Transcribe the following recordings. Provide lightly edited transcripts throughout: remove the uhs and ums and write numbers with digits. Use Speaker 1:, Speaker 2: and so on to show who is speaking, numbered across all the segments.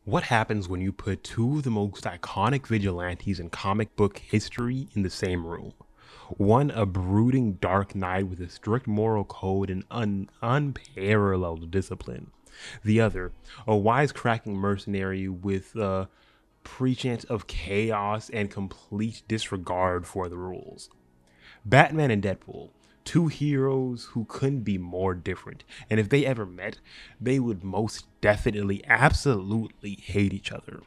Speaker 1: What happens when you put two of the most iconic vigilantes in comic book history in the same room? One, a brooding Dark Knight with a strict moral code and unparalleled discipline. The other, a wisecracking mercenary with a pretense of chaos and complete disregard for the rules. Batman and Deadpool, two heroes who couldn't be more different, and if they ever met, they would most definitely, absolutely hate each other.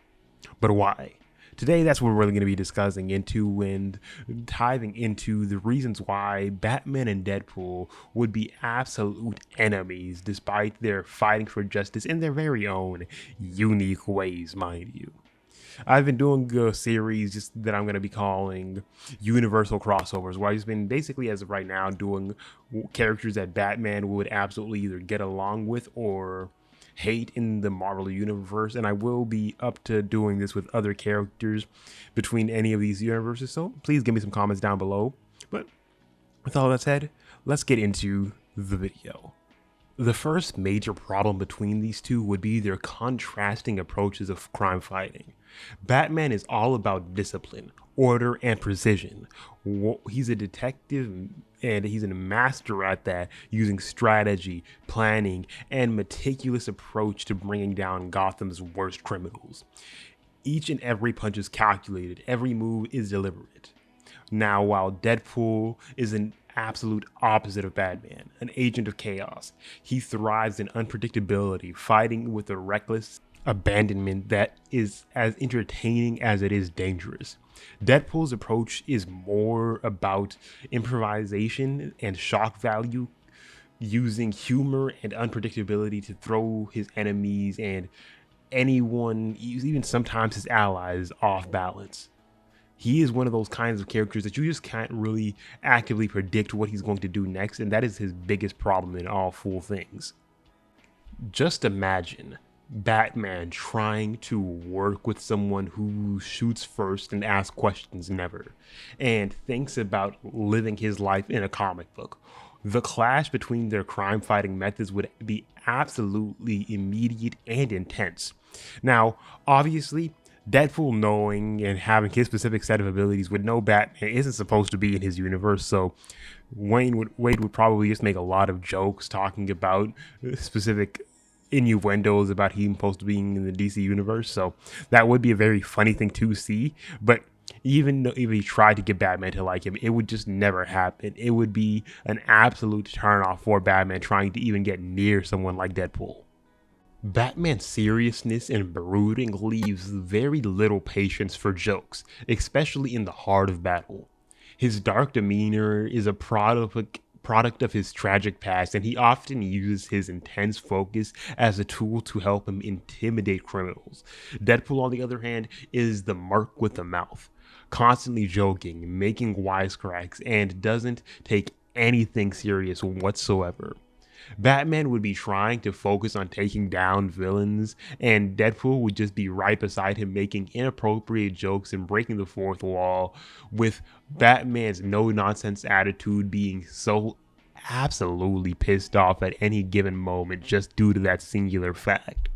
Speaker 1: But why? Today, that's what we're really going to be discussing into and diving into the reasons why Batman and Deadpool would be absolute enemies despite their fighting for justice in their very own unique ways, mind you. I've been doing a series just that I'm going to be calling Universal Crossovers, where I've just been basically, as of right now, doing characters that Batman would absolutely either get along with or hate in the Marvel universe, and I will be up to doing this with other characters between any of these universes, so please give me some comments down below. But with all that said, let's get into the video. The first major problem between these two would be their contrasting approaches of crime fighting. Batman is all about discipline, order, and precision. He's a detective and he's a master at that, using strategy, planning, and meticulous approach to bringing down Gotham's worst criminals. Each and every punch is calculated, every move is deliberate. Now, while Deadpool is an absolute opposite of Batman, an agent of chaos, he thrives in unpredictability, fighting with a reckless abandonment that is as entertaining as it is dangerous. Deadpool's approach is more about improvisation and shock value, using humor and unpredictability to throw his enemies and anyone, even sometimes his allies, off balance. He is one of those kinds of characters that you just can't really actively predict what he's going to do next, and that is his biggest problem in all full things. Just imagine Batman trying to work with someone who shoots first and asks questions never, and thinks about living his life in a comic book. The clash between their crime-fighting methods would be absolutely immediate and intense. Now, obviously, Deadpool, knowing and having his specific set of abilities, would know Batman isn't supposed to be in his universe, so Wade would probably just make a lot of jokes talking about specific innuendos about him supposed to being in the DC universe, so that would be a very funny thing to see. But even if he tried to get Batman to like him, it would just never happen. It would be an absolute turnoff for Batman trying to even get near someone like Deadpool. Batman's seriousness and brooding leaves very little patience for jokes, especially in the heart of battle. His dark demeanor is a product of his tragic past, and he often uses his intense focus as a tool to help him intimidate criminals. Deadpool, on the other hand, is the Merc with the mouth, constantly joking, making wisecracks, and doesn't take anything serious whatsoever. Batman would be trying to focus on taking down villains, and Deadpool would just be right beside him making inappropriate jokes and breaking the fourth wall, with Batman's no-nonsense attitude being so absolutely pissed off at any given moment just due to that singular fact.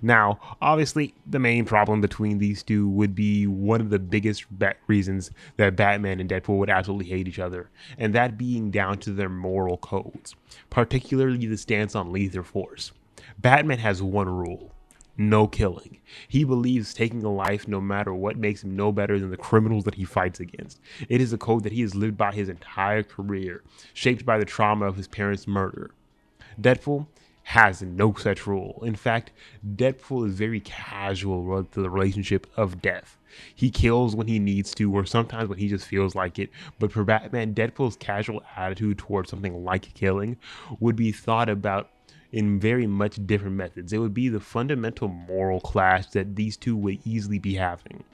Speaker 1: Now, obviously, the main problem between these two would be one of the biggest reasons that Batman and Deadpool would absolutely hate each other, and that being down to their moral codes, particularly the stance on lethal force. Batman has one rule: no killing. He believes taking a life, no matter what, makes him no better than the criminals that he fights against. It is a code that he has lived by his entire career, shaped by the trauma of his parents' murder. Deadpool has no such rule. In fact, Deadpool is very casual to the relationship of death. He kills when he needs to, or sometimes when he just feels like it. But for Batman, Deadpool's casual attitude towards something like killing would be thought about in very much different methods. It would be the fundamental moral clash that these two would easily be having.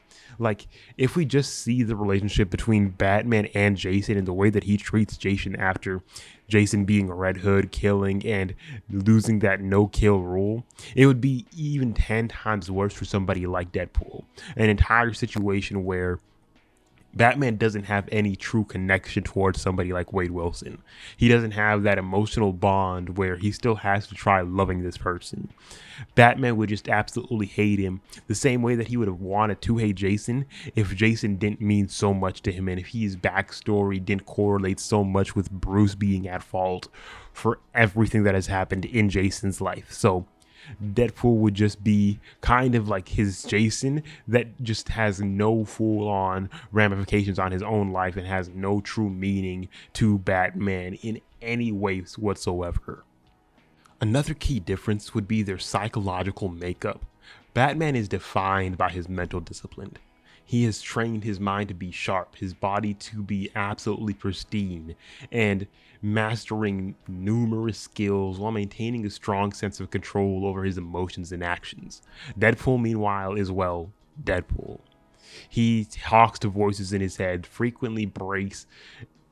Speaker 1: Like, if we just see the relationship between Batman and Jason and the way that he treats Jason after Jason being a Red Hood, killing, and losing that no-kill rule, it would be even 10 times worse for somebody like Deadpool. An entire situation where Batman doesn't have any true connection towards somebody like Wade Wilson. He doesn't have that emotional bond where he still has to try loving this person. Batman would just absolutely hate him the same way that he would have wanted to hate Jason if Jason didn't mean so much to him and if his backstory didn't correlate so much with Bruce being at fault for everything that has happened in Jason's life. So Deadpool would just be kind of like his Jason that just has no full-on ramifications on his own life and has no true meaning to Batman in any way whatsoever. Another key difference would be their psychological makeup. Batman is defined by his mental discipline. He has trained his mind to be sharp, his body to be absolutely pristine, and mastering numerous skills while maintaining a strong sense of control over his emotions and actions. Deadpool, meanwhile, is, well, Deadpool. He talks to voices in his head, frequently breaks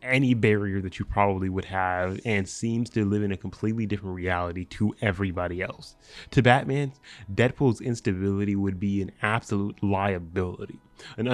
Speaker 1: any barrier that you probably would have, and seems to live in a completely different reality to everybody else. To Batman, Deadpool's instability would be an absolute liability, an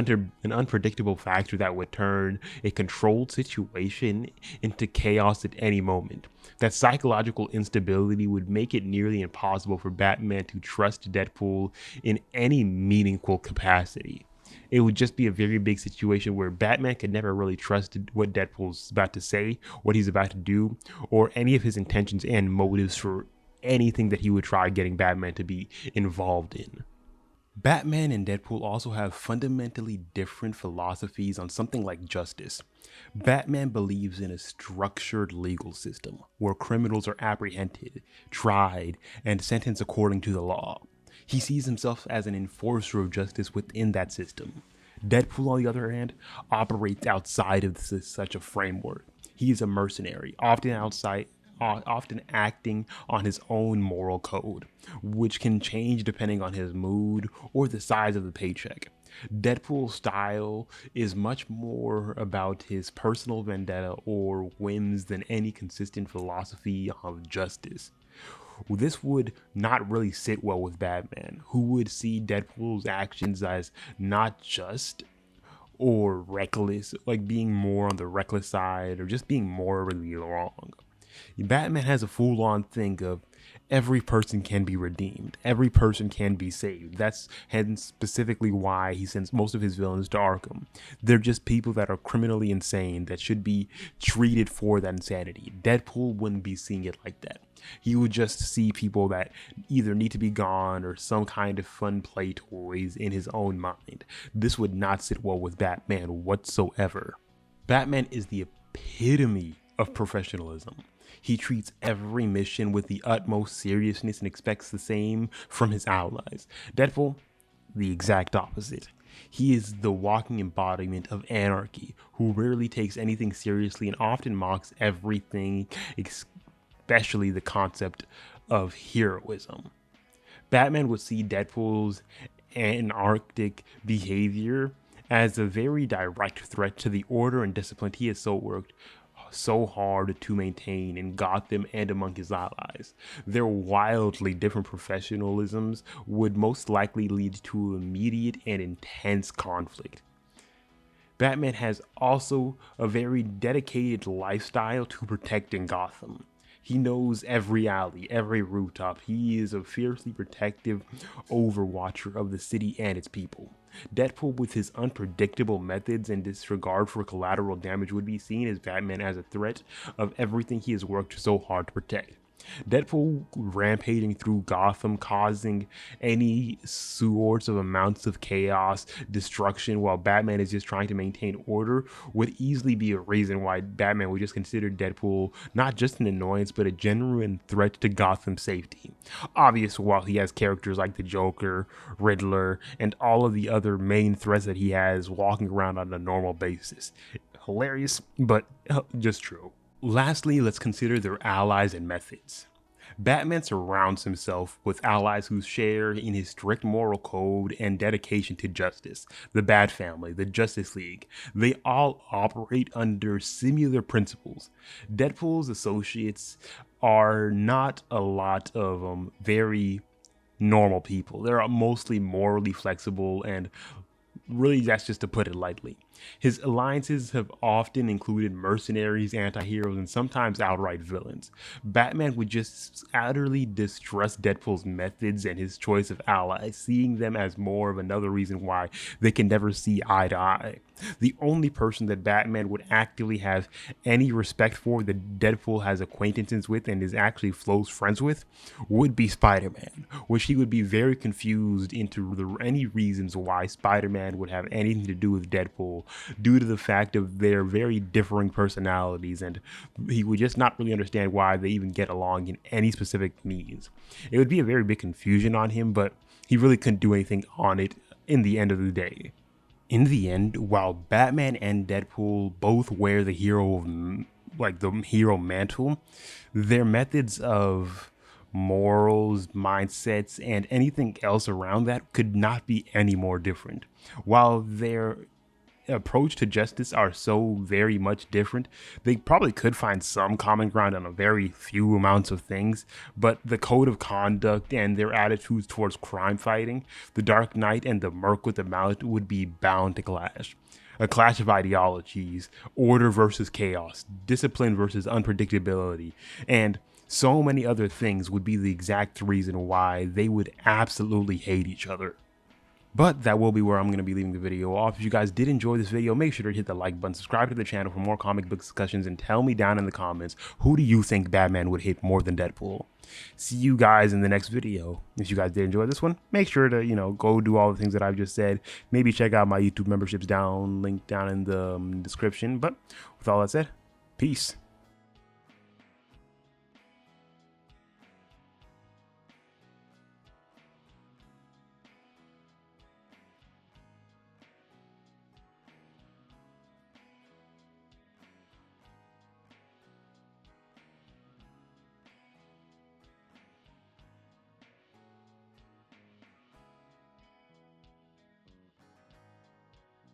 Speaker 1: unpredictable factor that would turn a controlled situation into chaos at any moment. That psychological instability would make it nearly impossible for Batman to trust Deadpool in any meaningful capacity. It would just be a very big situation where Batman could never really trust what Deadpool's about to say, what he's about to do, or any of his intentions and motives for anything that he would try getting Batman to be involved in. Batman and Deadpool also have fundamentally different philosophies on something like justice. Batman believes in a structured legal system where criminals are apprehended, tried, and sentenced according to the law. He sees himself as an enforcer of justice within that system. Deadpool, on the other hand, operates outside of such a framework. He is a mercenary, often acting on his own moral code, which can change depending on his mood or the size of the paycheck. Deadpool's style is much more about his personal vendetta or whims than any consistent philosophy of justice. This would not really sit well with Batman, who would see Deadpool's actions as not just or reckless, like being more on the reckless side or just being morally wrong. Batman has a full-on thing of every person can be redeemed, every person can be saved. That's hence specifically why he sends most of his villains to Arkham. They're just people that are criminally insane that should be treated for that insanity. Deadpool wouldn't be seeing it like that. He would just see people that either need to be gone or some kind of fun play toys in his own mind. This would not sit well with Batman whatsoever. Batman is the epitome of professionalism. He treats every mission with the utmost seriousness and expects the same from his allies. Deadpool, the exact opposite. He is the walking embodiment of anarchy, who rarely takes anything seriously and often mocks everything, especially the concept of heroism. Batman would see Deadpool's anarchic behavior as a very direct threat to the order and discipline he has worked so hard to maintain in Gotham and among his allies. Their wildly different professionalisms would most likely lead to immediate and intense conflict. Batman has also a very dedicated lifestyle to protecting Gotham. He knows every alley, every rooftop. He is a fiercely protective overwatcher of the city and its people. Deadpool, with his unpredictable methods and disregard for collateral damage, would be seen as Batman as a threat of everything he has worked so hard to protect. Deadpool rampaging through Gotham, causing any sorts of amounts of chaos, destruction, while Batman is just trying to maintain order, would easily be a reason why Batman would just consider Deadpool not just an annoyance, but a genuine threat to Gotham's safety. Obvious, while he has characters like the Joker, Riddler, and all of the other main threats that he has walking around on a normal basis. Hilarious, but just true. Lastly, let's consider their allies and methods. Batman surrounds himself with allies who share in his strict moral code and dedication to justice. The Bat Family, the Justice League, they all operate under similar principles. Deadpool's associates are not a lot of very normal people. They're mostly morally flexible, and really that's just to put it lightly. His alliances have often included mercenaries, anti-heroes, and sometimes outright villains. Batman would just utterly distrust Deadpool's methods and his choice of allies, seeing them as more of another reason why they can never see eye to eye. The only person that Batman would actively have any respect for, that Deadpool has acquaintances with and is actually close friends with, would be Spider-Man, which he would be very confused into any reasons why Spider-Man would have anything to do with Deadpool due to the fact of their very differing personalities, and he would just not really understand why they even get along in any specific means. It would be a very big confusion on him, but he really couldn't do anything on it in the end of the day. In the end, while Batman and Deadpool both wear the hero mantle, their methods of morals, mindsets, and anything else around that could not be any more different. While their approach to justice are so very much different, they probably could find some common ground on a very few amounts of things, but the code of conduct and their attitudes towards crime fighting, the Dark Knight and the Merc with the mallet would be bound to clash. A clash of ideologies, order versus chaos, discipline versus unpredictability, and so many other things would be the exact reason why they would absolutely hate each other. But that will be where I'm going to be leaving the video off. If you guys did enjoy this video, make sure to hit the like button, subscribe to the channel for more comic book discussions, and tell me down in the comments, who do you think Batman would hate more than Deadpool? See you guys in the next video. If you guys did enjoy this one, make sure to, go do all the things that I've just said. Maybe check out my YouTube memberships linked down in the description. But with all that said, peace.